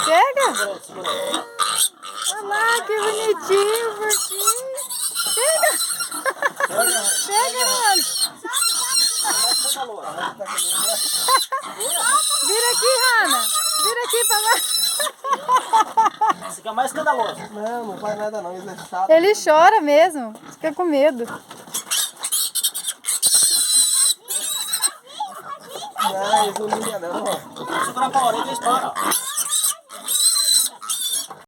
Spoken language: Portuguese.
Pega! Olha lá, que bonitinho, porquinho! Pega! Pega, mano! Vira aqui, Hannah! Vira aqui pra lá! Esse aqui é mais escandaloso. Não, não faz nada não, ele é chato. Ele chora mesmo, fica com medo. Não, eles não ligam não, ó. Segura pra orelha e eles param.